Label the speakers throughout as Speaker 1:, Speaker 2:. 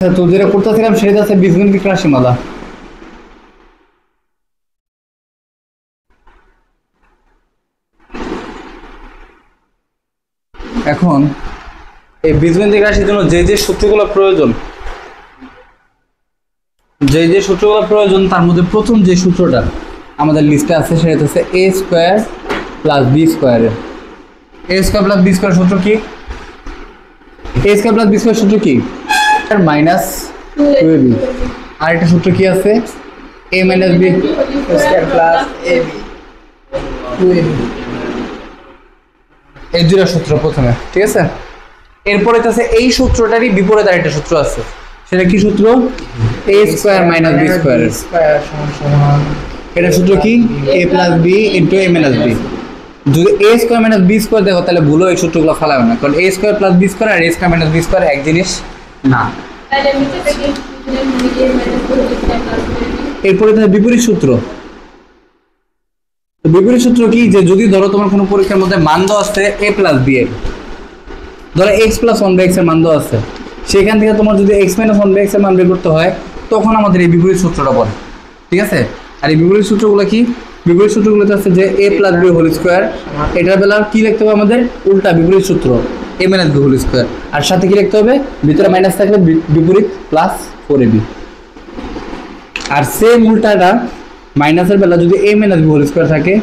Speaker 1: তো যেটা করতেছিলাম সেটা হচ্ছে বীজগণিতিক রাশিমালা। এখন এই বীজগণিতিক রাশির জন্য যে সূত্রগুলো প্রয়োজন তার মধ্যে প্রথম যে সূত্রটা আমাদের লিস্টে আছে সেটা হচ্ছে a square plus b square. a square plus b square সূত্র কি? a square plus b square সূত্র কি? Minus 2ab। আর একটা সূত্র কি আছে? a minus b square plus ab 2ab। এই দুটো সূত্র প্রথমে, ঠিক আছে? এরপরে আছে এই সূত্রটারই বিপরীত আরেকটা সূত্র আছে, সেটা কি সূত্র? a square minus b square. এটা সূত্র কি? a plus b into a minus b। যদি a square minus b square দেখো তাহলে ভুলো এই সূত্রগুলো ফালাও না, কারণ a square plus b square আর a square minus b square এক জিনিস না। এরপরে তাহলে বিপরীত সূত্র। বিপরীত সূত্র কি? যে যদি ধরো তোমার কোনো পরীক্ষার মধ্যে মান দেওয়া আছে a প্লাস b এর, ধরো x প্লাস 1/x এর মান দেওয়া আছে, সেখান থেকে তোমার যদি x মাইনাস 1/x এর মান বের করতে হয় তখন আমাদের এই বিপরীত সূত্রটা পড়ে, ঠিক আছে? আর এই বিপরীত সূত্রগুলো কি? বিপরীত সূত্রগুলোতে আছে যে a plus b whole square, এটার বেলা কি লিখতে হবে আমাদের? উল্টা বিপরীত সূত্র a minus b whole square. আর সাথে কি লিখতে হবে? ভিতরে মাইনাস থাকলে বিপরীত প্লাস 4ab। আর সেম উল্টাটা মাইনাসের বেলা যদি a minus b whole square থাকে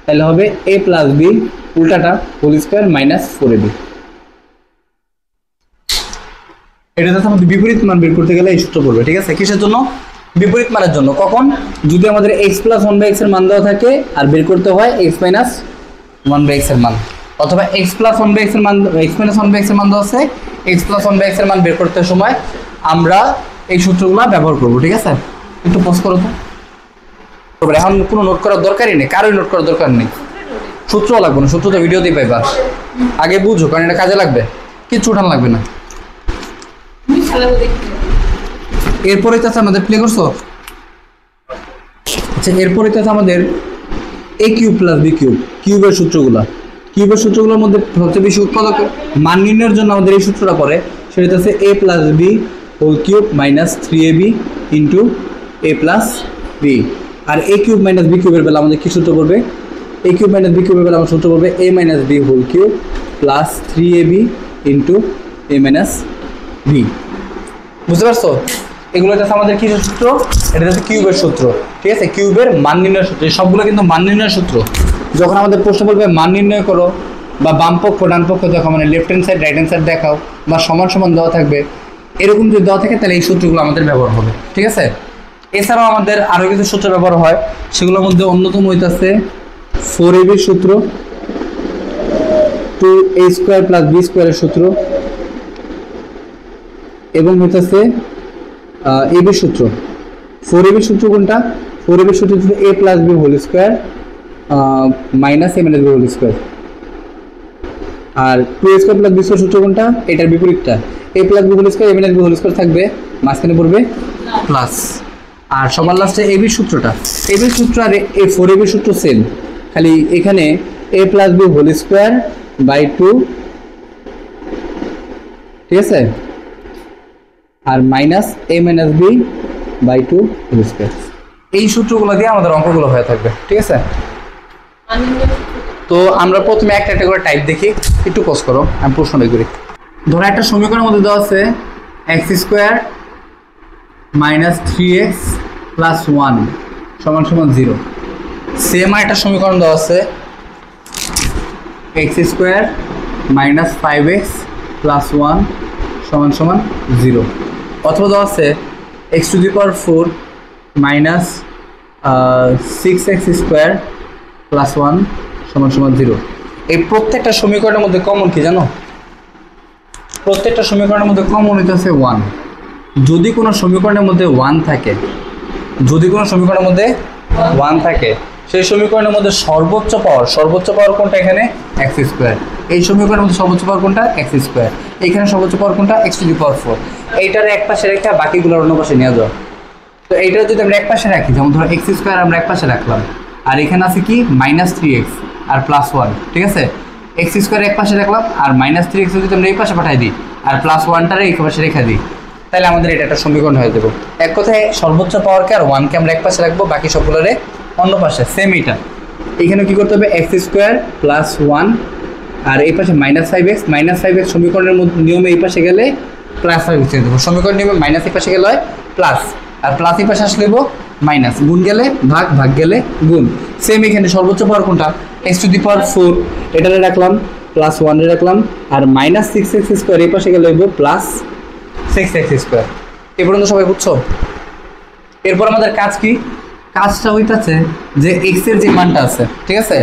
Speaker 1: তাহলে হবে a প্লাস b উল্টাটা হোল স্কয়ার মাইনাস 4ab। এটা তো আমাদের বিপরীত মান বের করতে গেলে এই সূত্র পড়বে, ঠিক আছে? কিসের জন্য? বিপরীত মানের জন্য। কখন? যদি আমাদের x প্লাস 1/x এর মান দেওয়া থাকে আর বের করতে হয় x মাইনাস 1/x এর মান, অথবা x প্লাস 1/x এর মান, x মাইনাস 1/x এর মান দেওয়া আছে, x প্লাস 1/x এর মান বের করতে সময় আমরা এই সূত্রগুলো ব্যবহার করব, ঠিক আছে? একটু পজ করো তো। এখন কোনো নোট করার দরকারই নেই, কারোই নোট করার দরকার নেই, সূত্রও লাগবে না, সূত্র তো ভিডিওতেই পাইবা। আগে বুঝো, কারণ এটা কাজে লাগবে, কিচ্ছু উঠান লাগবে না। এরপরে তো আমাদের প্লে করছো। আচ্ছা, এরপরে তো আমাদের a cube plus b cube, কিউবের সূত্রগুলোর মধ্যে সবচেয়ে বেশি উৎপাদক মান নির্ণয়ের জন্য আমাদের এই সূত্রটা পড়ে, সেটা হচ্ছে a plus b whole cube minus 3ab into a plus b। আর a কিউব মাইনাস b কিউবের বেলা আমাদের কি সূত্র পড়বে? a কিউব মাইনাস b কিউবের বেলা আমার সূত্র পড়বে a minus b whole cube plus 3ab into a minus b। বুঝতে পারছো? এগুলো হচ্ছে আমাদের কি সূত্র? এটা হচ্ছে কিউবের সূত্র, ঠিক আছে? কিউবের মান নির্ণয়ের সূত্র। সবগুলো কিন্তু মান নির্ণয়ের সূত্র। যখন আমাদের প্রশ্ন বলবে মান নির্ণয় করো, বা বাম পক্ষ ডান পক্ষ দেখাও, মানে left hand side right hand side দেখাও, বা সমান সমান দেওয়া থাকবে, এরকম যদি দেওয়া থাকে তাহলে এই সূত্রগুলো আমাদের ব্যবহার হবে, ঠিক আছে? এছাড়াও আমাদের আরও কিছু সূত্র ব্যবহার হয়, সেগুলোর মধ্যে অন্যতম হইতেছে 4ab সূত্র, 2a স্কোয়ার প্লাস b স্কোয়ারের সূত্র, এবং হইতেছে ab সূত্র। 4ab সূত্র কোনটা? 4ab সূত্র হচ্ছে a plus b whole square minus a minus b whole square. আর 2a square plus b square সূত্র কোনটা? এটার বিপরীতটা, a plus b whole square a minus b whole square থাকবে, মাঝখানে পড়বে প্লাস। আর সবার লাস্টে ab সূত্রটা, ab সূত্র আর এই 4ab সূত্র সেম, খালি এখানে a plus b whole square by 2, ঠিক আছে? আর minus a minus b by 2 whole square. এই সূত্রগুলো দিয়ে আমাদের অঙ্কগুলো হয়ে থাকবে, ঠিক আছে? তো আমরা প্রথমে একটা একটা করে টাইপ দেখি, একটু পজ করো, আমি প্রশ্নটা করি। ধরো একটা সমীকরণের মধ্যে দেওয়া আছে x square minus 3x plus 1 সমান সমান 0। সেম একটা সমীকরণ দেওয়া আছে x square minus 5x plus 1 সমান সমান 0। অথবা দেওয়া আছে x to the power 4 minus 6x square plus 1 সমান সমান 0। এই প্রত্যেকটা সমীকরণের মধ্যে কমন কি জানো? প্রত্যেকটা সমীকরণের মধ্যে কমন হইতেছে 1। যদি কোনো সমীকরণের মধ্যে 1 থাকে, সেই সমীকরণের মধ্যে সর্বোচ্চ পাওয়ার কোনটা? এখানে x স্কোয়ার। এই সমীকরণের মধ্যে সর্বোচ্চ পাওয়ার কোনটা? x square. এখানে সর্বোচ্চ পাওয়ার কোনটা? x টু দি পাওয়ার 4। এইটার এক পাশে রেখে বাকিগুলোর অন্য পাশে নিয়ে যাও। তো এইটা যদি আমরা এক পাশে রাখি, যেমন ধরো x স্কোয়ার আমরা এক পাশে রাখলাম, আর এখানে আছে কি মাইনাস 3x আর প্লাস 1, ঠিক আছে? x স্কোয়ার এক পাশে রাখলাম, আর মাইনাস 3x যদি আমরা এই পাশে পাঠাই দিই, আর প্লাস 1টারে এই পাশে রেখে দিই, তাহলে আমাদের এটা একটা সমীকরণ হয়ে যাবে। এক কথায় সর্বোচ্চ পাওয়ারকে আর 1কে আমরা এক পাশে রাখবো, বাকি সবগুলোরে অন্য পাশে। সেম এটা এখানে কি করতে হবে, x স্কোয়ার প্লাস 1 আর এই পাশে -5x, -5x সমীকরণের নিয়মে এই পাশে গেলে প্লাস 5x দেবো। সমীকরণ নিয়মে মাইনাস এই পাশে গেলে হয় প্লাস, আর প্লাস এই পাশে আসলে দেবো মাইনাস, গুণ গেলে ভাগ, ভাগ গেলে গুণ। সেম এখানে সর্বোচ্চ পাওয়ার কোনটা, x⁴ এটারে রাখলাম, প্লাস 1 এ রাখলাম, আর -6x স্কোয়ার এই পাশে গেলে হইব প্লাস 6x স্কোয়ার। এ পর্যন্ত সবাই বুঝছো? এরপর আমাদের কাজ কি, কাজটা হইতাছে যে x এর যে মানটা আছে, ঠিক আছে,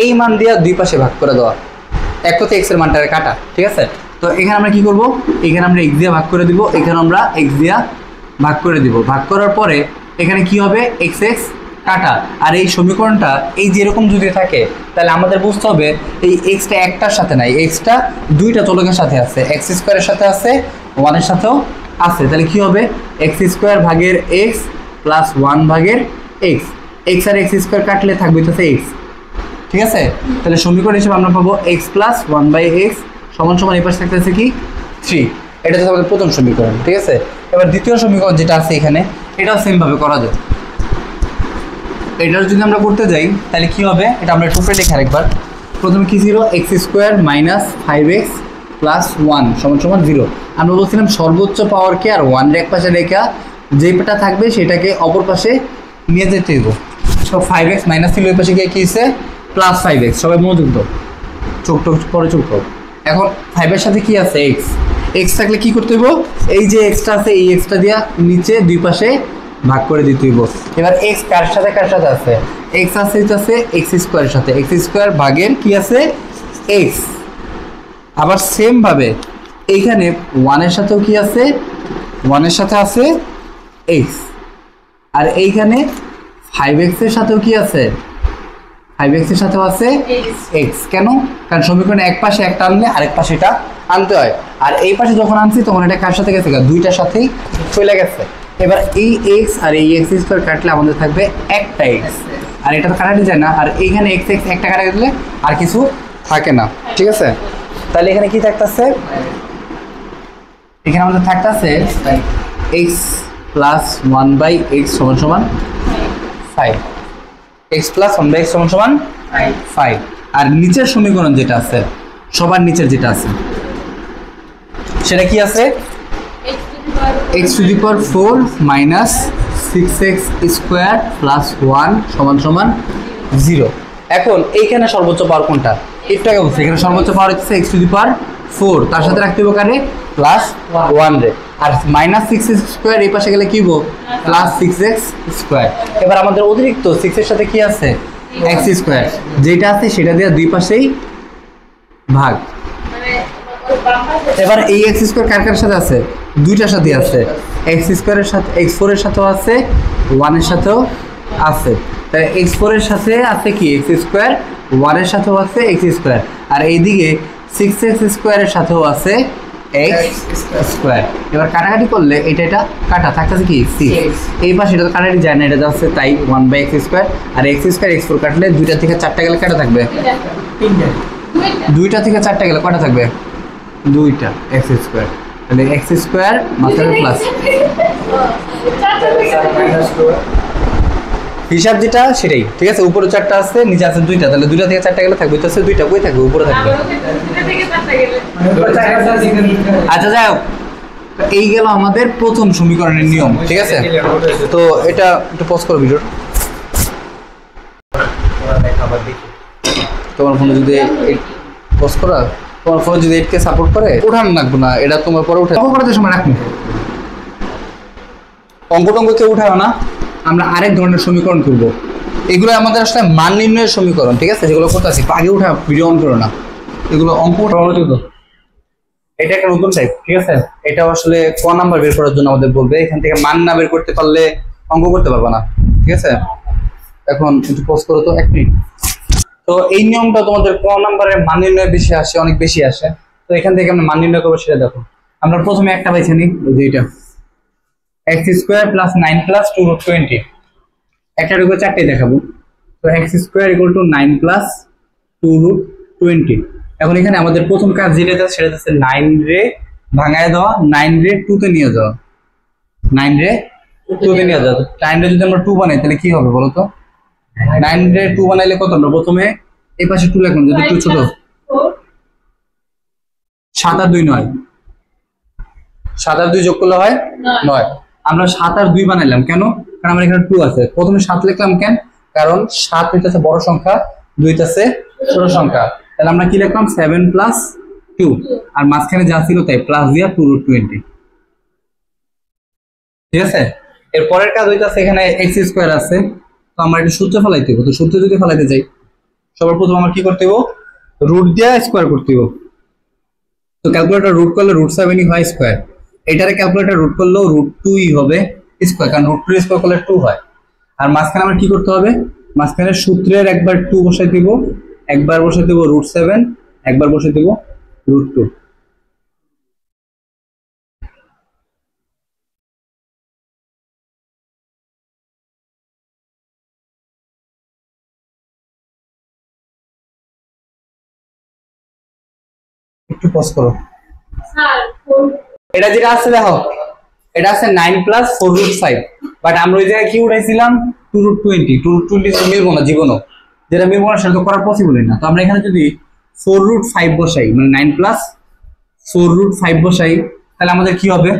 Speaker 1: এই মান দিয়া দুই পাশে ভাগ করে দেওয়া, এক কথায় x এর মানটারে কাটা, ঠিক আছে। তো এখানে আমরা কি করব, এখানে আমরা x দিয়ে ভাগ করে দিব, এখানে আমরা x দিয়া ভাগ করে দিব। ভাগ করার পরে এখানে কি হবে, x কাটা। আর এই সমীকরণটা এই যে এরকম যদি থাকে তাহলে আমাদের বুঝতে হবে এই এক্সটা একটার সাথে নাই, এক্সটা দুইটা চলকের সাথে আছে, এক্স স্কোয়ারের সাথে আছে, 1 এর সাথেও আছে। তাহলে কি হবে, x স্কোয়ার ভাগের x প্লাস 1 ভাগের x, x আর x স্কোয়ার কাটলে থাকবে হচ্ছে x, ঠিক আছে। তাহলে সমীকরণ হিসেবে আমরা পাবো x প্লাস 1/x সমান সমান এই পাশে থাকতেছে কি 3। এটা হচ্ছে আমাদের প্রথম সমীকরণ, ঠিক আছে। এবার দ্বিতীয় সমীকরণ যেটা আছে এখানে, এটাও সেম ভাবে করা যায়। এটার যদি আমরা করতে যাই তাহলে কি হবে, এটা আমরা একটু উপরে লিখি আরেকবার। প্রথমে কি ছিল, x square minus 5x plus 1 সমান সমান 0। আমরা বলছিলাম সর্বোচ্চ পাওয়ারকে আর 1 এর এক পাশে রেখা যেটা থাকবে সেটাকে অপর পাশে নিয়ে যেতে হইব। সব 5x মাইনাস ছিল ওই পাশে গিয়ে কি হচ্ছে প্লাস 5x। সবাই মনোযোগ দাও, চোখ টোক পরে চোখ দাও। এখন 5 এর সাথে কি আছে x, x থাকলে কি করতে হইব, এই যে এক্সটা আছে এই এক্সটা দিয়া নিচে দুই পাশে ভাগ করে দিতে হইব। এবার x কার সাথে আছে, x আছে x স্কোয়ারের সাথে, x স্কোয়ার ভাগের কি আছে x। আবার সেম ভাবে এইখানে 1 এর সাথেও কি আছে, 1 এর সাথে আছে x, আর এইখানে 5x এর সাথেও কি আছে, 5x এর সাথেও আছে x। কেন, কারণ সমীকরণে এক পাশে একটা আনলে আরেক পাশে এটা আনতে হয়, আর এই পাশে যখন আনছি তখন এটা কার সাথে গেছে, দুইটার সাথেই চলে গেছে। এবার এই x আর এই x স্কোয়ার কাটলে আমাদের থাকবে একটা x, আর এটা তো কাটাতে যায় না, আর এইখানে x একটা কাটা গেলে আর কিছু থাকে না, ঠিক আছে। তাহলে এখানে কি থাকতেছে, এখানে আমাদের থাকতেছে x প্লাস 1/x সমান সমান 5, x প্লাস 1/x সমান সমান 5। আর নিচের সমীকরণ যেটা আছে, সবার নিচের যেটা আছে সেটা কি আছে, x⁴ minus 6x square plus 1 সমান সমান 0। এখন এইখানে সর্বোচ্চ পাওয়ার কোনটা, একটু আগে বলছি, এখানে সর্বোচ্চ পাওয়ার হচ্ছে x⁴, তার সাথে রাখতে হবে কারে প্লাস 1 রে, আর মাইনাস 6x স্কোয়ার এই পাশে গেলে কি হবো প্লাস 6x স্কোয়ার। এবার আমাদের অতিরিক্ত 6 এর সাথে কি আছে x স্কোয়ার, যেটা আছে সেটা দিয়ে দুই পাশেই ভাগ। এবার এই x স্কোয়ার কার কার সাথে আছে, দুইটার সাথে আছে, x স্কোয়ারের সাথে x⁴ এর সাথেও আছে, 1 এর সাথেও আছে। তাহলে x⁴ এর সাথে আছে কি x স্কোয়ার, 1 এর সাথেও আছে x স্কোয়ার, আর এইদিকে 6x স্কোয়ারের সাথেও আছে x স্কোয়ার। এবার কাটাকাটি করলে এটা কাটা থাকতেছে কি 6, এই পাশে এটা তো কাটাকাটি যায় না, এটা যাচ্ছে তাই 1/x স্কোয়ার, আর x স্কোয়ার x⁴ কাটলে 2টা থেকে 4টা গেলে কাটা থাকবে, 2টা থেকে 4টা গেলে কটা থাকবে 2টা x স্কোয়ার। তাহলে x স্কোয়ার মাত্রা প্লাস হিসাব যেটা সেটাই, ঠিক আছে। উপরে 4টা আছে, নিচে আছে 2টা, তাহলে 2টা থেকে 4টা গেলে থাকবে হচ্ছে 2টা, কই থাকবে উপরে থাকবে। আচ্ছা যাই হোক, এই গেল আমাদের প্রথম সমীকরণের নিয়ম, ঠিক আছে। তো এটা একটু পজ করো ভিডিও, তোমার ফোনে যদি পজ করা, তোমার ফোনে যদি 8K সাপোর্ট করে উঠান রাখবো না, এটা তোমার পরে উঠে অঙ্ক করাতে সময় রাখবো, অঙ্ক টঙ্ক কেউ উঠাও না, আমরা আরেক ধরনের সমীকরণ করব। এগুলো আমাদের আসলে মান নির্ণয়ের সমীকরণ, ঠিক আছে, যেগুলো করতেছি আগে উঠা ভিডিও অন করো না, এগুলো অঙ্ক উঠা অনুচিত। এটা একটা নতুন টাইপ, ঠিক আছে। এটা আসলে ক নাম্বার বের করার জন্য আমাদের বলবে, এখান থেকে মান না বের করতে পারলে অঙ্ক করতে পারবে না, ঠিক আছে। এখন একটু পজ করো তো 1 মিনিট। তো এই নিয়মটা তোমাদের ক নাম্বারের মান নির্ণয় বেশি আসে, অনেক বেশি আসে। তো এখান থেকে আমরা মান নির্ণয় করবো সেটা দেখো। আমরা প্রথমে একটা পাইছি নি, এইটা x স্কোয়ার প্লাস 9 প্লাস 2√20, একটা রেখে 4টে দেখাবো। তো x square equal to 9 plus 2√20। এখন এখানে আমাদের প্রথম কাজ যেটা আছে সেটা হচ্ছে 9 রে ভাঙায় দেওয়া, 9 রে 2 তে নিয়ে যাওয়া। 9 রে 2 দিয়ে নিয়ে যাবে। 9 রে যদি আমরা 2 বানাই তাহলে কি হবে বলো তো? 9 রে 2 বানাইলে কত? আমরা প্রথমে এই পাশে 2 লিখলাম যদি 2 ছোট 7 আর 2 9, 7 আর 2 যোগ করলে হয় 9। আমরা 7 আর 2 বানাইলাম কেন? কারণ আমার এখানে 2 আছে। প্রথমে 7 লিখলাম কেন? কারণ 7 হইতেছে বড় সংখ্যা, 2 হইতেছে ছোট সংখ্যা। তাহলে আমরা কি লিখলাম? 7 প্লাস 2, আর মাঝখানে যা ছিল তাই প্লাস দিয়া 2√20। ঠিক আছে, এর পরের কাজ হইতাছে এখানে এক্স স্কোয়ার আছে, তো আমরা এটা সূত্রে ফেলাইতে হবে। তো সূত্রে যদি ফেলাইতে যাই সবার প্রথম আমার কি করতে হবে? রুট দিয়ে স্কোয়ার করতে হবে। তো ক্যালকুলেটর রুট করলে √7 হয় স্কোয়ার, এটারে ক্যালকুলেটর রুট করলেও √2 হবে স্কোয়ার, কারণ √2 স্কোয়ার করলে 2 হয়। আর মাঝখানে আমার কি করতে হবে? মাঝখানে সূত্রের একবার 2 বসাই দিব, একবার বসাই দিব √7, একবার বসাই দিব √2। একটু পজ করো। এটা যেটা আছে দেখো, এটা আছে 9 প্লাস 4√5, বাট আমরা ওই জায়গায় কি উঠাইছিলাম? 2√20। 2√20 মিলবো না জীবনও, যেটা মিলবো না সেটা তো করা পসিবলই না। তো আমরা এখানে যদি 4√5 বসাই, মানে 9 প্লাস 4√5 বসাই, তাহলে আমাদের কি হবে?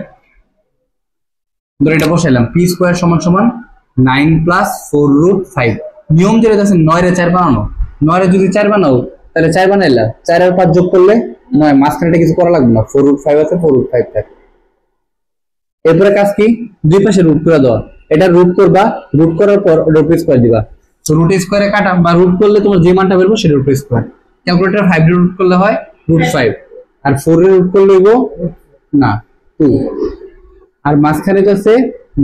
Speaker 1: ধরো এটা বসাইলাম পি স্কোয়ার সমান সমান 9 প্লাস 4√5। নিয়ম যেটা আছে 9 রে 4 বানানো, 9 রে যদি 4 বানাও তাহলে 4 বানাইলা, 4 আর 5 যোগ করলে 9, মাঝখানে কিছু করা লাগবে না, 4√5 আছে 4√5 থাকে। এরপরে কাজ কি? দুই পাশে রুট করে দেওয়া। এটা রুট করবা, রুট করার পর রুট স্কোয়ার দিবা। তো রুট স্কোয়ারে কাটা বা রুট করলে তোমার যে মানটা বেরবো সেটা রুট স্কোয়ার। ক্যালকুলেটর 5 রে রুট করলে হয় √5, আর 4 রে রুট করলে হইব না 2, আর মাঝখানে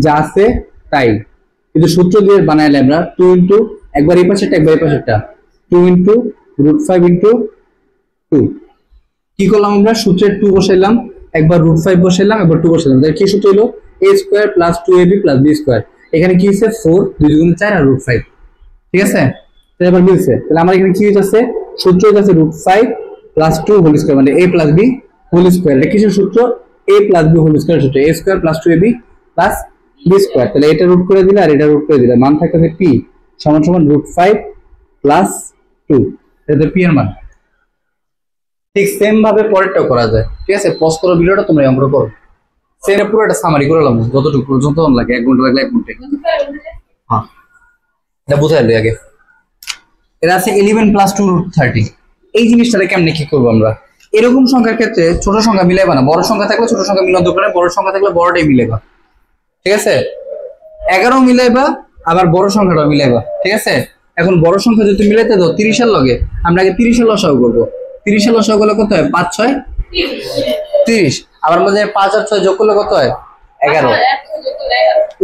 Speaker 1: যা আছে তাই। কিন্তু সূত্র দিয়ে বানাইলে আমরা 2 ইন্টু একবার এই পাশেরটা একবার এই পাশেরটা 2 ইন্টু √5 ইন্টু 2। কি করলাম আমরা? সূত্রের 2 বসাইলাম, একবার √5 বসাইলাম, একবার 2 বসাইলাম। তাহলে কি সূত্র হলো? a square plus 2ab plus b square. এখানে কি হচ্ছে? 4, 2 গুণে 4 আর √5। ঠিক আছে, তাহলে এবার মিলছে। তাহলে আমার এখানে কি হইতাছে? সূত্র হইতাছে √5 প্লাস 2 হোল স্কয়ার, মানে a plus b whole square. এটা কিসের সূত্র? a plus b whole square সূত্র, a square plus 2ab plus b square. তাহলে এটা রুট করে দিলে আর এটা রুট করে দিলে মান থাকতেছে p সমান সমান √5 প্লাস 2, এটা p এর মান। ঠিক সেম ভাবে পরেরটাও করা যায়। ঠিক আছে, পজ করো ভিডিওটা, তোমরা অঙ্ক করো। সেটা পুরো একটা সামারি করে নিলাম, যতটুকু পর্যন্ত লাগে 1 ঘন্টা লাগলে 1 ঘন্টা। হ্যাঁ, এটা বুঝাইলে আগে। এটা আছে 11 প্লাস 2√30। এই জিনিসটাকে কেমনে কি করবো আমরা? এরকম সংখ্যার ক্ষেত্রে ছোট সংখ্যা মিলাইবা না, বড় সংখ্যা থাকলে ছোট সংখ্যা মিলানো দরকার, বড় সংখ্যা থাকলে বড়টাই মিলাইবা। ঠিক আছে, 11 মিলাইবা, আবার বড় সংখ্যাটাও মিলাইবা। ঠিক আছে, এখন বড় সংখ্যা যদি মিলাইতে দাও 30 এর লগে, আমরা আগে 30 এর লসাগু করবো। 30 এর লসাগু করলে কত হয়? 5 6 30, আবার মধ্যে 5 আর 6 যোগ করলে কত হয়? 11।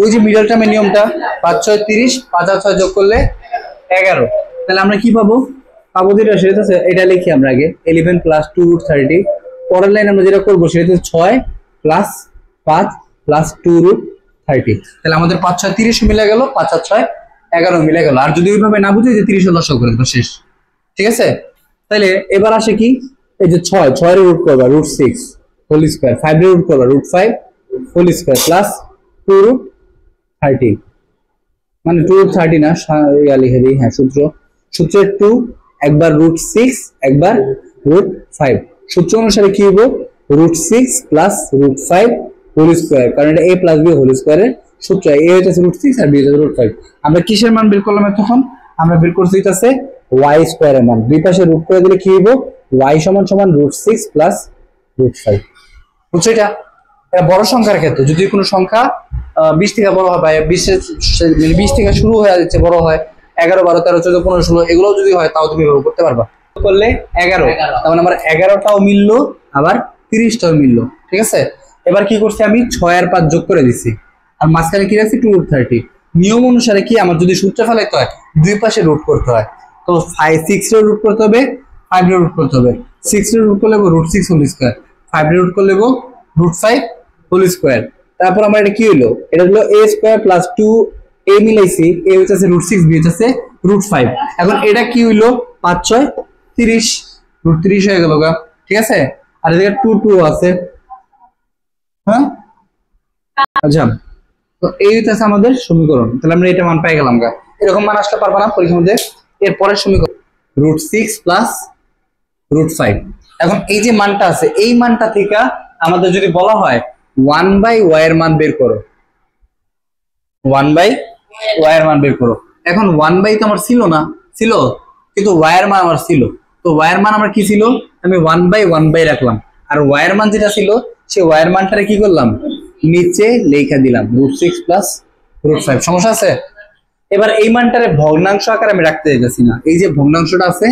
Speaker 1: ওই যে মিডল টার্মের নিয়মটা, 5 6 30, 5 আর 6 যোগ করলে 11। তাহলে আমরা কি পাবো? পাবো যেটা সেটা হচ্ছে, এটা লিখি আমরা আগে 11 প্লাস 2√30। পরের লাইন আমরা যেটা করবো সেটা হচ্ছে 6 প্লাস 5 প্লাস 2√30। তাহলে আমাদের 5 6 30 মিলে গেল, 5 আর 6 11 মিলে গেল। আর যদি ওইভাবে না বুঝি যে 30 এর লসাগু করে দেবো, শেষ। ঠিক আছে, তাহলে এবার আসে কি? এই যে 6 এর রুট করবা √6 হোল স্কয়ার, 5 এর রুট করবা √5 হোল স্কয়ার প্লাস 2√30, মানে 2√30 না, লিখে দিই। হ্যাঁ, সূত্রের 2 একবার √6 একবার √5। সূত্র অনুসারে কি হবে? √6 প্লাস √5 হোল স্কয়ার, কারণ এটা a প্লাস b হোল স্কয়ারের সূত্র। a হইতাছে √6 আর b হইতাছে √5। আমরা কিসের মান বের করলাম তখন? আমরা বের করছি হইতাছে y স্কয়ারের মান। দুই পাশে রুট করে দিলে কি হবে? y সমান সমান √6 প্লাস √5। বুঝছো? এটা বড় সংখ্যার ক্ষেত্রে যদি কোনো সংখ্যা 20 থেকে বড় হয়, বা 20 থেকে শুরু হয়ে যাচ্ছে, বড় হয় 11 12 13 14 15 16, এগুলোও যদি হয় তাও তুমি ব্যবহার করতে পারবা। করলে 11, তার মানে আমার 11টাও মিললো, আবার 30টাও মিললো। ঠিক আছে, এবার কি করছি? আমি 6 আর 5 যোগ করে দিছি, আর মাঝখানে কি রাখছি? 2√30। নিয়ম অনুসারে কি আমার যদি সূত্র ফেলাইতে হয় দুই পাশে রুট করতে হয়। তো 6 এর রুট করতে হবে, 5 এর রুট করতে হবে। 6 এর রুট করলে √6 হোল স্কয়ার, 5 এর রুট করলে √5 হোল স্কয়ার। তারপর আমার এটা কি হলো? এটা হলো a square plus 2a মিলাইছি, a হচ্ছে √6, b হচ্ছে √5। এখন এটা কি হইলো? 5 6 30, √30 হয়ে গেল গা। ঠিক আছে, আর এদিকে 2 2 আছে। হ্যাঁ, আচ্ছা, তো এই হচ্ছে আমাদের সমীকরণ। তাহলে আমরা এটা মান পাই গেলাম গা। এরকম মান আসতে পারবো না পরীক্ষার মধ্যে। এর পরের সমীকরণ √6 প্লাস √5। এখন এই যে মানটা আছে এই মানটা থেকে আমাদের যদি বলা হয় 1/y এর মান বের করো, 1/y এর মান বের করো। এখন 1/y তো আমার ছিল না, ছিল কিন্তু y এর মান আমার ছিল। তো y এর মান আমার কি ছিল, আমি 1/1 রাখলাম। আর y এর মান যেটা ছিল সেই y এর মানটারে কি করলাম, নিচে লেখা দিলাম √6 প্লাস √5। সমস্যা আছে? এবার এই মানটারে ভগ্নাংশ আকারে আমি রাখতে চাইতেছি না। এই যে ভগ্নাংশটা আছে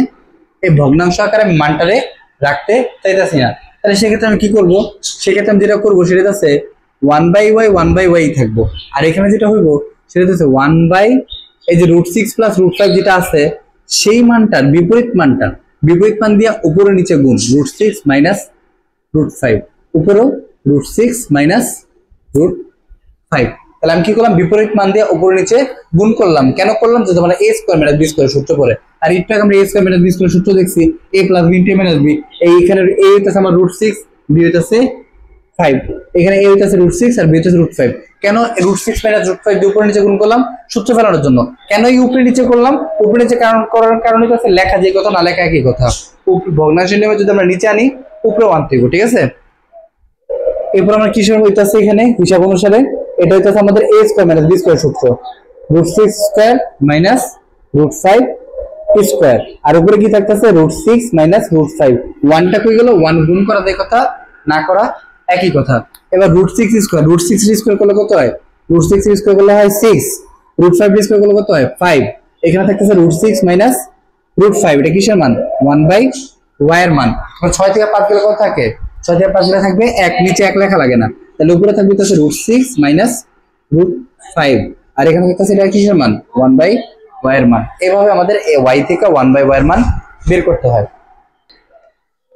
Speaker 1: এই ভগ্নাংশ আকারে আমি মানটারে রাখতে চাইতেছি না। তাহলে সেক্ষেত্রে আমি কি করব, সেক্ষেত্রে আমি যেটা করবো সেটা আছে 1/y থাকবো। আর এখানে যেটা হইব সেটা হচ্ছে 1 এই যে √6 প্লাস √5 যেটা আছে সেই মানটার বিপরীত মানটা, বিপরীত মান দিয়া উপরে নিচে গুণ √6 মাইনাস √5, উপরেও √6 মাইনাস √5। তাহলে আমি কি করলাম, বিপরীত মান দিয়ে উপরে নিচে গুণ করলাম। কেন করলাম, যে তোমরা a square minus b square সূত্র পড়ে। আর একটু আগে আমরা a square minus b square সূত্র দেখছি, a plus b into a minus b। এইখানে a হইতাছে আমার √6, b হইতাছে 5। এখানে a হইতাছে √6 আর b হইতাছে √5। কেন √6 মাইনাস √5 দিয়ে উপরে নিচে গুণ করলাম, সূত্র ফেলানোর জন্য। কেন এই উপরে নিচে করলাম, উপরে নিচে কারণ করার কারণ হইতাছে লেখা যে কথা না লেখা একই কথা। ভগ্নাংশের নিয়মে যদি আমরা নিচে আনি উপরেও আনতে হবে, ঠিক আছে। এরপর আমরা কি হইতাছে এখানে হিসাব অনুসারে এটা হইতাছে আমাদের a square minus b square সূত্র, √6 স্কয়ার মাইনাস √5 স্কয়ার। আর উপরে কি থাকতেছে √6 মাইনাস √5। 1টা কই গেল, 1 গুণ করা যায় কথা না করা একই কথা। এবার √6 স্কয়ার, √6 স্কয়ার করলে কত হয়, √6 স্কয়ার করলে হয় 6, √5 স্কয়ার করলে কত হয় 5। এখানে থাকতেছে √6 মাইনাস √5, এটা কিসের মান, 1/y এর মান। 6 থেকে 5 গেলে কত থাকে, 6 থেকে 5 গেলে থাকবে 1, নিচে 1 লেখা লাগে না। তাহলে উপরে থাকবে √6 মাইনাস √5, আর এখানে থাকতেছে এটা কিসের মান, 1/y এর মান। এভাবে আমাদের y থেকে 1/y এর মান বের করতে হয়।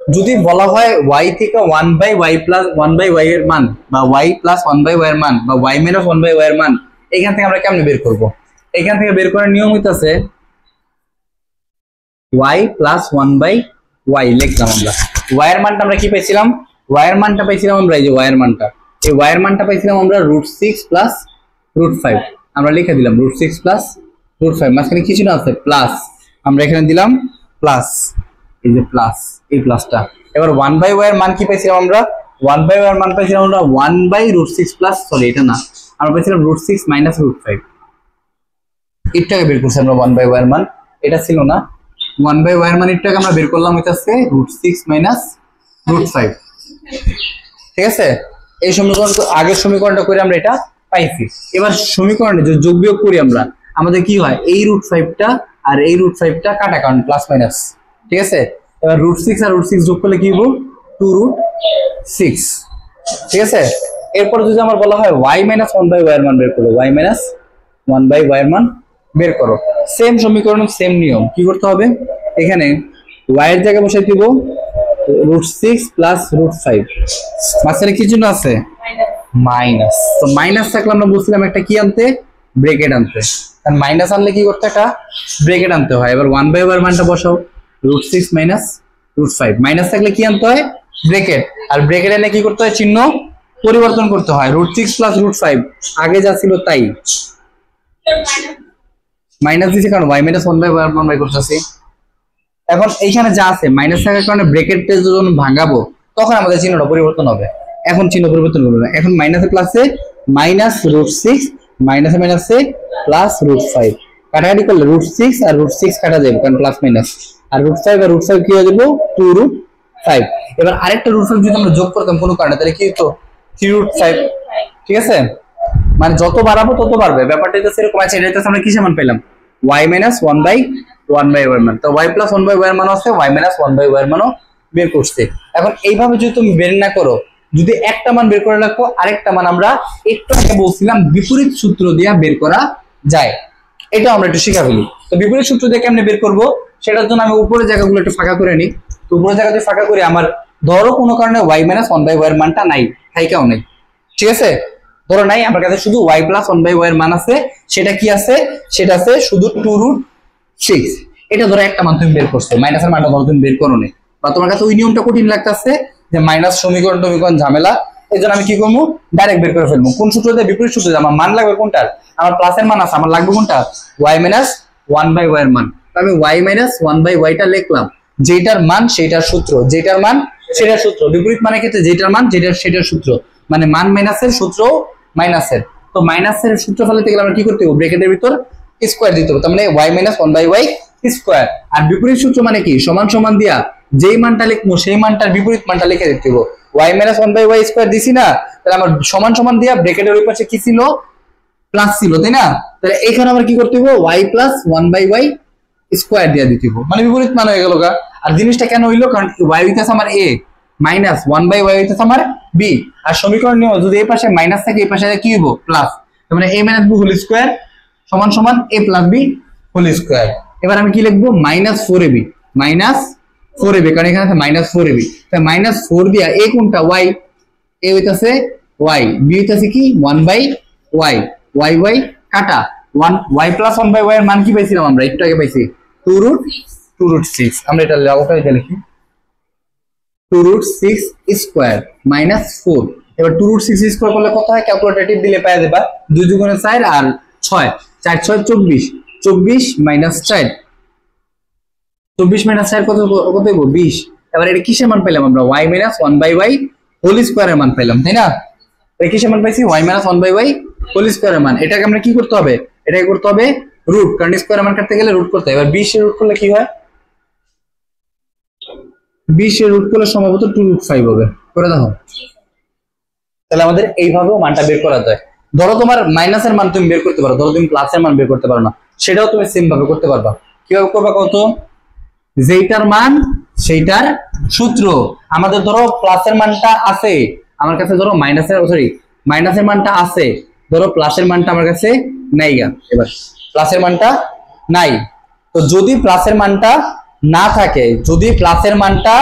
Speaker 1: যদি বলা হয় y থেকে 1/y প্লাস 1/y এর মান, বা y প্লাস 1/y এর মান, বা y মাইনাস 1/y এর মান, এখান থেকে আমরা কেমনে বের করব, এখান থেকে বের করার নিয়ম হইতাছে y প্লাস 1/y লিখলাম আমরা। y এর মানটা আমরা কি পেয়েছিলাম, y এর মানটা পাইছিলাম আমরা, এই যে y এর মানটা, এই y এর মানটা পাইছিলাম আমরা √6 প্লাস √5। আমরা লিখে দিলাম √6 প্লাস √5, মাঝখানে কিছু না আছে প্লাস, আমরা এখানে দিলাম প্লাস, এই যে প্লাস, এই প্লাসটা। এবার 1/y এর মান কি পাইছিলাম আমরা, 1/y এর মান পাইছিলাম আমরা 1/√6 প্লাস, সরি এটা না, আমরা পাইছিলাম √6 মাইনাস √5। এটাকে বের করছি আমরা 1/y এর মান, এটা ছিল না। 1/y এর মান এটাকে আমরা বের করলাম হইতাছে √6 মাইনাস √5, ঠিক আছে। এই সমীকরণ, আগের সমীকরণটা করে আমরা এটা পাইছি। এবার সমীকরণে যে যোগ বিয়োগ করি আমরা, আমাদের কি হয়, এই √5টা আর এই √5টা কাটা, কারণ প্লাস মাইনাস, ঠিক আছে। এবার √6 আর √6 যোগ করলে কি হবে, 2√6, ঠিক আছে। এরপর যদি আমার বলা হয় y মাইনাস 1/y এর মান বের করো, y মাইনাস 1/y এর মান বের করো, সেম সমীকরণ সেম নিয়ম। কি করতে হবে, এখানে y এর জায়গায় বসাই দিব √6 প্লাস √5, মাঝখানে কি চিহ্ন আছে, মাইনাস। তো মাইনাস থাকলে আমরা বুঝছিলাম একটা কি আনতে, ব্রেকেট আনতে, কারণ মাইনাস আনলে কি করতে, একটা ব্রেকেট আনতে হয়। এবার 1/y এর মানটা বসাও, √6 মাইনাস √5, মাইনাস থাকলে কি আনতে হয়, ব্রেকেট। আর ব্রেকেট এনে কি করতে হয়, চিহ্ন পরিবর্তন করতে হয়। √6 প্লাস √5 আগে যা ছিল তাই, মাইনাস দিয়েছে কারণ y মাইনাস 1/y এর মান বের করতেছি। এখন এইখানে যা আছে মাইনাস থাকার কারণে ব্রেকেটটা যখন ভাঙাবো তখন আমাদের চিহ্নটা পরিবর্তন হবে। এখন চিহ্ন পরিবর্তন করবে না, এখন মাইনাসে প্লাসে মাইনাস √6, মাইনাসে মাইনাসে প্লাস √5, কাটাকাটি করলে √6 আর √6 কাটা যাবে কারণ প্লাস মাইনাস, আর √5 আর √5 কি হয়ে যাবে, 2√5। এবার আরেকটা √5 যদি আমরা যোগ করতাম কোনো কারণে, তাহলে কি হতো, 3√5, ঠিক আছে। মানে যত বাড়াবো তত বাড়বে, ব্যাপারটা তো সেরকম আছে। এটা আমরা কিসের মান পেলাম, y মাইনাস 1/y এর মান। তো y প্লাস 1/y এর মান আছে, y মাইনাস 1/y এর মানও বের করছে। এখন এইভাবে যদি তুমি বের না করো, যদি একটা মান বের করে রাখো, আরেকটা মান আমরা একটু আগে বলছিলাম বিপরীত সূত্র দিয়ে বের করা যায়, এটা আমরা একটু শিখা ফেলি। তো বিপরীত সূত্র দিয়ে কেমনে বের করব, সেটার জন্য আমি উপরের জায়গাগুলো একটু ফাঁকা করে নিই। তো উপরের জায়গাতে ফাঁকা করে, আমার ধরো কোনো কারণে y মাইনাস 1/y এর মানটা নাই, থাইকাও নেই, ঠিক আছে। ধরো নাই, আমার কাছে শুধু y প্লাস 1/y এর মান আছে, সেটা কি আছে, সেটা আছে শুধু 2√6। এটা ধরো একটা মান তুমি বের করছো, মাইনাসের মানটা ধরো তুমি বের করো নি, বা তোমার কাছে ওই নিয়মটা কঠিন লাগতেছে যে মাইনাস সমীকরণ ঝামেলা, এই জন্য আমি কি করবো, ডাইরেক্ট বের করে ফেলবো। কোন সূত্র দিয়ে? বিপরীত সূত্র দিয়ে। আমার মান লাগবে কোনটার? আমার প্লাসের মান আছে, আমার লাগবে কোনটা? y মাইনাস 1/y এর মান। আমি y মাইনাস 1/y টা লিখলাম, যেটার মান সেটার সূত্র, যেটার মান সেটার সূত্র। বিপরীত মানের ক্ষেত্রে যেটার মান যেটার সেটার সূত্র, মানে মান মাইনাসের সূত্র মাইনাসের। তো মাইনাসের সূত্র ফেলাতে গেলে আমরা কি করতে হবে? ব্র্যাকেটের ভিতর স্কয়ার দিতে হবে, তার মানে y মাইনাস 1/y স্কয়ার। আর বিপরীত সূত্র মানে কি? সমান সমান দিয়া যেই মানটা লিখবো সেই মানটার বিপরীত মানটা লিখে দিতে হবে। y মাইনাস 1/y স্কয়ার দিছি না, তাহলে আমার সমান সমান দিয়া ব্র্যাকেটের ওই পাশে কি ছিল? প্লাস ছিল, তাই না? তাহলে এখানে আমরা কি করতে হবে? y প্লাস 1/y স্কয়ার দিয়ে দিতে হবে, মানে বিপরীত মান হয়ে গেল গা। আর জিনিসটা কেন হইলো? কারণ y হইতেছে আমার a, মাইনাস 1/y হইতেছে আমার b। আর সমীকরণ নিয়ম যদি এই পাশে মাইনাস থাকে এই পাশে কি হইব? প্লাস। তার মানে a minus b whole square সমান সমান a plus b whole square. এবার আমি কি লিখবো? মাইনাস 4ab, মাইনাস 4ab, কারণ এখানে আছে মাইনাস 4ab। তাই মাইনাস 4 দিয়া a কোনটা? y, a হইতাছে y, b হইতাছে কি? 1/y, y কাটা 1 y প্লাস 1/y এর মান কি পাইছিলাম আমরা? একটু আগে পাইছি 2√6। আমরা এটা ওটা লিখি 2√6 স্কয়ার মাইনাস 4। এবার 2√6 স্কয়ার করলে কত হয়? ক্যালকুলেটর দিলে পাওয়া যাবে 2 × 4 আর 6, 4 6 24, 24 মাইনাস 4, 24 মাইনাস 4 কত কত হবে? 20। এবার এটা কিসের মান পেলাম আমরা? y মাইনাস 1/y হোল স্কয়ারের মান পেলাম, তাই না? এটা কিসের মান পাইছি? y মাইনাস 1/y হোল স্কয়ারের মান। এটাকে আমরা কি করতে হবে? এটাকে করতে হবে রুট, কারণ স্কয়ারের মান কাটতে গেলে রুট করতে হয়। এবার 20 এর রুট করলে কি হয়? 20 এর রুট করলে সম্ভবত 2√5 হবে। করে দেখো। তাহলে আমাদের এইভাবেও মানটা বের করা যায়। ধরো তোমার মাইনাসের মান তুমি বের করতে পারো, ধরো তুমি প্লাসের মান বের করতে পারো না, সেটাও তুমি সেম ভাবে করতে পারবা। কিভাবে করবা কত? যেটার মান সেইটার সূত্র। আমাদের ধরো প্লাসের মানটা আছে আমার কাছে, ধরো মাইনাসের মানটা আছে, ধরো প্লাসের মানটা আমার কাছে নাই গা। এবার প্লাসের মানটা নাই, তো যদি প্লাসের মানটা না থাকে, যদি প্লাসের মানটা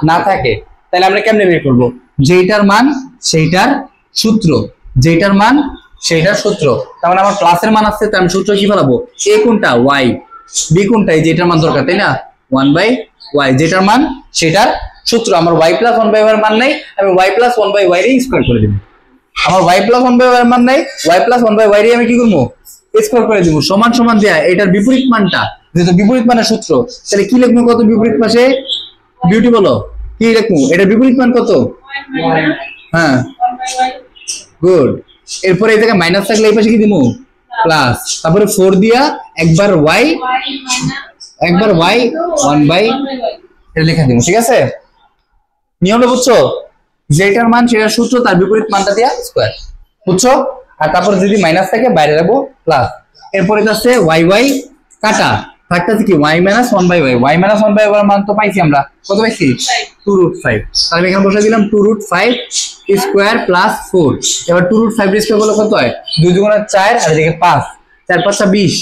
Speaker 1: না থাকে তাহলে আমরা কেমনে বের করব? যেটার মান সেইটার সূত্র, যেটার মান সেইটার সূত্র। তার মানে আমার প্লাসের মান আছে, তার আমি সূত্র কি ফেলাবো? a কোনটা? y, b কোনটা? এই যেটার মান দরকার, তাই না? 1/y, যেটার মান সেটার সূত্র। আমার y প্লাস 1/y এর মান নাই, আমি y প্লাস 1/y এর স্কয়ার করে দেব। আমার y প্লাস 1/y এর মান নাই, y প্লাস 1/y এর আমি কি করব? স্কয়ার করে দেব। সমান সমান দেয়া এটার বিপরীত মানটা, যেহেতু বিপরীত মানের সূত্র, তাহলে কি লিখবো? কত বিপরীত পাশে? বিউটি বলো কি লিখবো? এটার বিপরীত মান কত? হ্যাঁ, গুড। এরপরে এই জায়গায় মাইনাস থাকলে এই পাশে কি দিব? প্লাস। তারপরে 4 দিয়া একবার y 1/y এটা লিখে দিব, ঠিক আছে? নিয়মটা বুঝছো? যেটার মান সেটার সূত্র, তার বিপরীত মানটা দিয়া স্কয়ার, বুঝছো? আর তারপর যদি মাইনাস থাকে বাইরে রাখবো প্লাস। এরপরে আছে y কাটা থাকতেছে কি? y minus 1/y, y minus 1/y এর মান তো পাইছি আমরা, কত পাইছি? 2√5। তাহলে এখানে বসে দিলাম 2√5 স্কয়ার প্লাস 4। এবার 2√5 স্কয়ার করলে কত হয়? 2 × 4 আর এদিকে 5, 4 5 20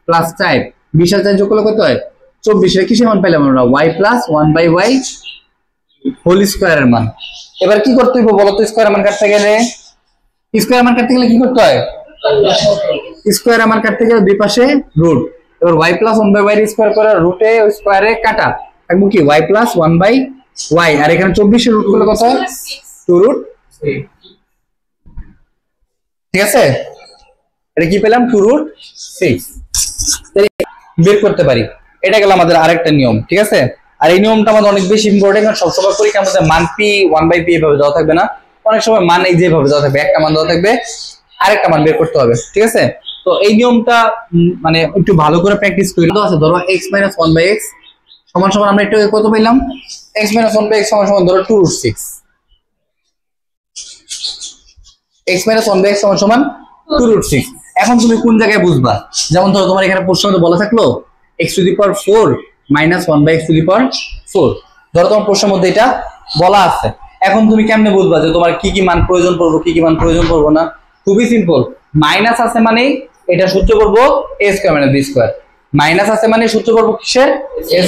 Speaker 1: প্লাস 4, 20 আর 4 যোগ করলে কত হয়? 24। এর কিসের মান পেলাম আমরা? y প্লাস 1/y হোল স্কয়ারের মান। এবার কি করতে হবে বলো তো? স্কয়ারের মান কাটতে গেলে, স্কয়ারের মান কাটতে গেলে কি করতে হয়? স্কয়ারের মান কাটতে গেলে দুই পাশে রুট। এবার y প্লাস 1/y স্কয়ার করে রুটে স্কয়ারে কাটা থাকবো কি? y প্লাস 1/y, আর এখানে 24 এর রুট করলে কত হয়? 2√3। ঠিক আছে? এটা কি পেলাম? 2√6 বের করতে পারি। এটা গেল আমাদের আরেকটা নিয়ম, ঠিক আছে? আর এই নিয়মটা আমাদের অনেক বেশি ইম্পর্টেন্ট, কারণ সবসময় পরীক্ষার মধ্যে মান p 1/p এভাবে দেওয়া থাকবে না, অনেক সময় মান এই যেভাবে দেওয়া থাকবে, একটা মান দেওয়া থাকবে, আরেকটা মান বের করতে হবে, ঠিক আছে? তো এই নিয়মটা মানে একটু ভালো করে প্র্যাকটিস করলে তো আছে। ধরো x - 1/x সমান সমান আমরা একটু কত পেলাম? x - 1/x সমান সমান ধরো 2√6, x - 1/x সমান সমান 2√6। এখন তুমি কোন জায়গায় বুঝবা? যেমন ধরো তোমার এখানে প্রশ্নে বলা থাকলো x⁴ মাইনাস 1/x⁴। ধরো তোমার প্রশ্নের মধ্যে এটা বলা আছে। এখন তুমি কেমনে বুঝবা যে তোমার কি কি মান প্রয়োজন পড়বো, কি কি মান প্রয়োজন পড়বো না? খুবই সিম্পল। মাইনাস আছে মানে এটা সূত্র করবো a² - b²। মাইনাস আছে মানে সূত্র করবো কিসের? a²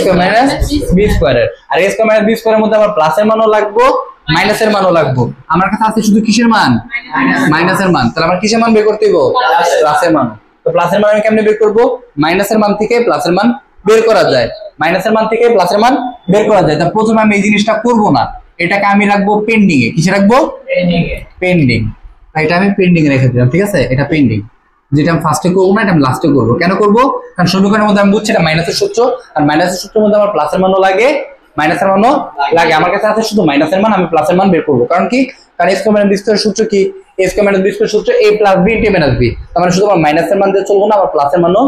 Speaker 1: - b² এর। আর a² - b² এর মধ্যে আমার প্লাসের মানও লাগবো, মাইনাসের মানও লাগবো। আমার কাছে আছে শুধু কিসের মান? মাইনাসের মান। তাহলে আমার কিসের মান বের করতে হইব? প্লাসের মান। তো প্লাসের মান আমি কেমনে বের করবো? মাইনাসের মান থেকে প্লাসের মান বের করা যায়, মাইনাসের মান থেকে প্লাসের মান বের করা যায়। তা প্রথমে আমি এই জিনিসটা করবো না, এটাকে আমি রাখবো পেন্ডিং এ। কিসে রাখবো? পেন্ডিং। এটা আমি পেন্ডিং রেখে দিলাম, ঠিক আছে? এটা পেন্ডিং, যেটা আমি ফার্স্টে করবো না, এটা আমি লাস্টে করবো। কেন করবো? কারণ সমীকরণের মধ্যে আমি বুঝছি এটা মাইনাসের সূত্র, আর মাইনাসের সূত্রের মধ্যে আমার প্লাসের মানও লাগে, মাইনাসের মানও লাগে। আমার কাছে আছে শুধু মাইনাসের মান, আমি প্লাসের মান বের করবো। কারণ কি? কারণ a square minus b square সূত্র কি? a square minus b square সূত্র a plus b into minus b। তার মানে শুধু আমার মাইনাসের মান দিয়ে চলবো না, আমার প্লাসের মানও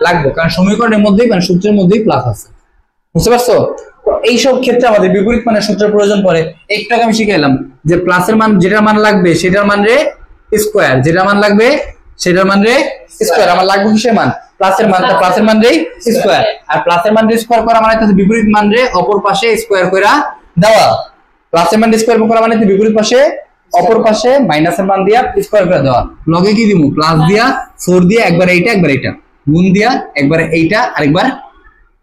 Speaker 1: লাগবে, কারণ সমীকরণের মধ্যেই মানে সূত্রের মধ্যেই প্লাস আছে। বুঝতে পারছো? তো এইসব ক্ষেত্রে আমাদের বিপরীত মানের সূত্রের প্রয়োজন পড়ে। একটু আগে আমি শিখাইলাম যে প্লাসের মান যেটার মান লাগবে সেটার মান রে স্কয়ার, যেটার মান লাগবে সেটার মান রে স্কয়ার। আমার লাগবে কিসের মান? প্লাসের মান। প্লাসের মান রে স্কয়ার, আর প্লাসের মান রে স্কয়ার করা মানে হচ্ছে বিপরীত মান রে অপর পাশে স্কয়ার কইরা দেওয়া। প্লাসের মান স্কয়ার করা মানে বিপরীত পাশে অপর পাশে মাইনাসের মান দিয়া স্কয়ার করে দেওয়া। লগে কি দিমু? প্লাস দিয়া 4 দিয়া একবার এইটা একবার এইটা গুণ দিয়া একবার এইটা আরেকবার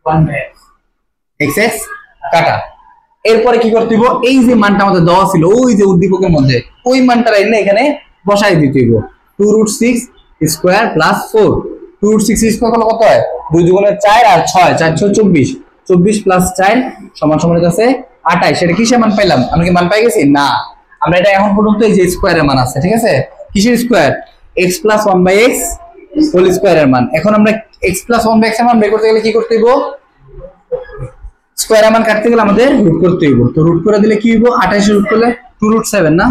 Speaker 1: 1 এক্স এক্স কাটা। এরপরে কি করতে হইব? এই যে মানটা আমাদের দেওয়া ছিল ওই যে উদ্দীপকের মধ্যে, ওই মানটা এনে এখানে বসাই দিতে হইব। 2√6 স্কয়ার প্লাস 4। 2√6 স্কয়ার করলে কত হয়? 2 দুগুণে 4 আর 6 4 24। 24 প্লাস 4 সমান সমান আছে 28। সেটা কিসের মান পাইলাম? আমরা কি মান পাই গেছি? না, আমরা এটা এখন পর্যন্ত এই যে স্কয়ারের মান আছে, ঠিক আছে? কিসের square? x plus 1/x whole স্কয়ারের মান। এখন আমরা x প্লাস 1/x এর মান বের করতে গেলে কি করতে হইব? স্কয়ারের মান কাটতে গেলে আমাদের রুট করতে হইব। তো রুট করে দিলে কি হইব? 28 রুট করলে 2√7 না?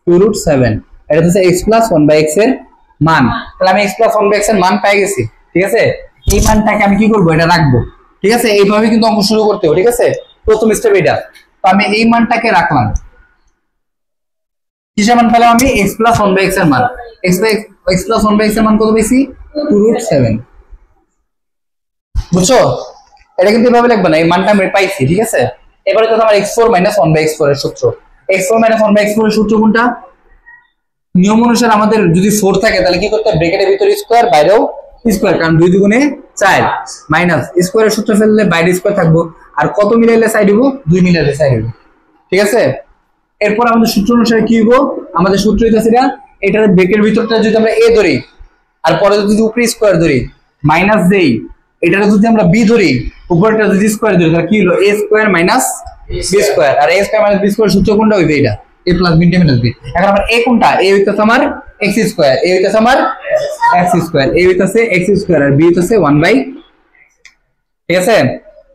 Speaker 1: 2√7 এটা হচ্ছে x প্লাস 1/x এর মান। তাহলে আমি x প্লাস 1/x এর মান পেয়ে গেছি, ঠিক আছে? এই মানটাকে আমি কি করব? এটা রাখবো, ঠিক আছে? এইভাবে কিন্তু অঙ্ক শুরু করতে হবে, ঠিক আছে? প্রথম স্টেপ এটা। তো আমি এই মানটাকে রাখলাম। কিসের মান পেলাম আমি? x প্লাস 1/x এর মান। x প্লাস 1/x এর মান কত পেয়েছি? 2√7। বুঝছো? এটা কিন্তু এভাবে লিখবে না, এই মানটা আমি পাইছি, ঠিক আছে? এবারে তো আমার x4 - 1/x4 এর সূত্র। x4 - 1/x4 এর সূত্র কোনটা? নিয়ম অনুসারে আমাদের যদি 4 থাকে তাহলে কি করতে হবে? ব্র্যাকেটের ভিতরে স্কয়ার, বাইরেও স্কয়ার, কারণ 2 দুগুণে 4 মাইনাস স্কয়ারের সূত্র ফেললে বাইরে স্কয়ার থাকবো, আর কত মিলাইলে সাইড হইব? 2 মিলাইলে সাইড হইব, ঠিক আছে? এরপর আমাদের সূত্র অনুসারে কি হইব? আমাদের সূত্র হইতাছে এটার ব্র্যাকেটের ভিতরটা যদি আমরা a ধরি আর পরে যদি উপরে স্কয়ার ধরি মাইনাস দেই, এটা যদি আমরা b ধরি উপরটা যদি স্কয়ার ধরি তাহলে কি হলো? a square minus b square. আর a square minus b square সূত্র কোনটা হইবে? এটা a plus b minus b। এখন আমার a কোনটা? a হইতাছে আমার x স্কয়ার, a হইতাছে আমার x স্কয়ার, a হইতাছে x স্কয়ার আর b হইতাছে 1/, ঠিক আছে?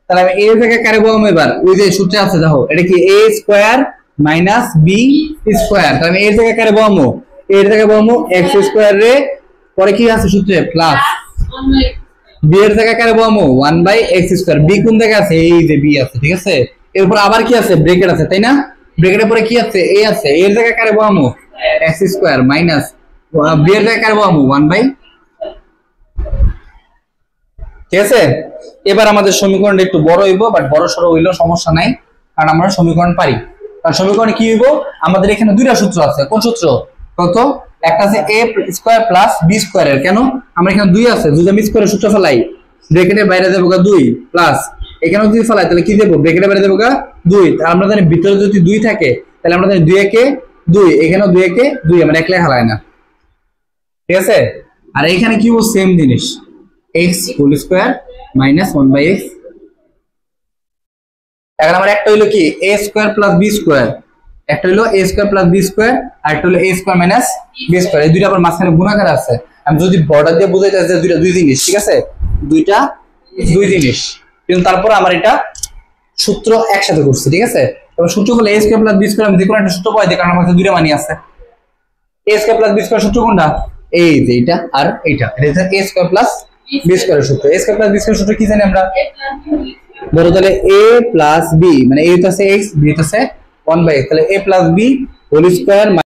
Speaker 1: তাহলে আমি a এর জায়গায় কারে বসাবো এবার? ওই যে সূত্রে আছে দেখো, এটা কি a square minus b square. তাহলে আমি এর জায়গায় কারে বসাবো? এর জায়গায় বসাবো x স্কয়ার রে, পরে কি আছে সূত্রে? প্লাস b এর জায়গায় কারে বসাবো? 1/x square. b কোন জায়গায় আছে? এই যে b আছে, ঠিক আছে? এরপর আবার কি আছে? ব্র্যাকেট আছে, তাই না? ব্র্যাকেটের পরে কি আছে? a আছে। এর জায়গায় কারে বসাবো? x স্কয়ার মাইনাস b এর জায়গায় কারে বসাবো? 1/, ঠিক আছে? এবার আমাদের সমীকরণটা একটু বড় হইব, বাট বড় সরো হইলেও সমস্যা নাই, কারণ আমরা সমীকরণ পারি। কারণ সমীকরণে কি হইব? আমাদের এখানে দুইটা সূত্র আছে। কোন সূত্র? কত? একটা আছে a স্কয়ার প্লাস b স্কয়ারের। কেন? আমরা এখানে 2 আছে, যদি আমি স্কয়ারের সূত্র ফেলাই ব্র্যাকেটের বাইরে দেবো 2 প্লাস এখানেও যদি ফেলাই তাহলে কি দেবো? ব্র্যাকেটের বাইরে দেবো 2। তাহলে আমরা জানি ভিতরে যদি 2 থাকে তাহলে আমরা জানি 2 একে 2, এখানেও 2 একে 2, মানে এক লেখা হয় না, ঠিক আছে? আর এখানে কি হইব? সেম জিনিস, x whole square minus 1/x। এখন আমার একটা হইলো কি? a square plus b square, একটা হইলো a square plus b square, আর একটা হলো a square minus b square. এই দুইটা আবার মাঝখানে গুণাকার আছে। আমি যদি বর্ডার দিয়ে বুঝাইতে চাই দুইটা দুই জিনিস, ঠিক আছে? দুইটা দুই জিনিস, কিন্তু তারপর আমার এটা সূত্র একসাথে করছি, ঠিক আছে? তবে সূত্র হলো a square plus b square. আমি দেখুন একটা সূত্র পাই দিই, কারণ আমার কাছে দুইটা মানই আছে। a square plus b square সূত্র কোনটা? এই যে এটা আর এইটা, এটা হচ্ছে a স্কয়ার প্লাস b স্কয়ারের সূত্র। a square plus b square সূত্র কি জানি আমরা? বড় তাহলে a প্লাস b, মানে a হচ্ছে x, b হচ্ছে 1/x, তাহলে a plus b whole square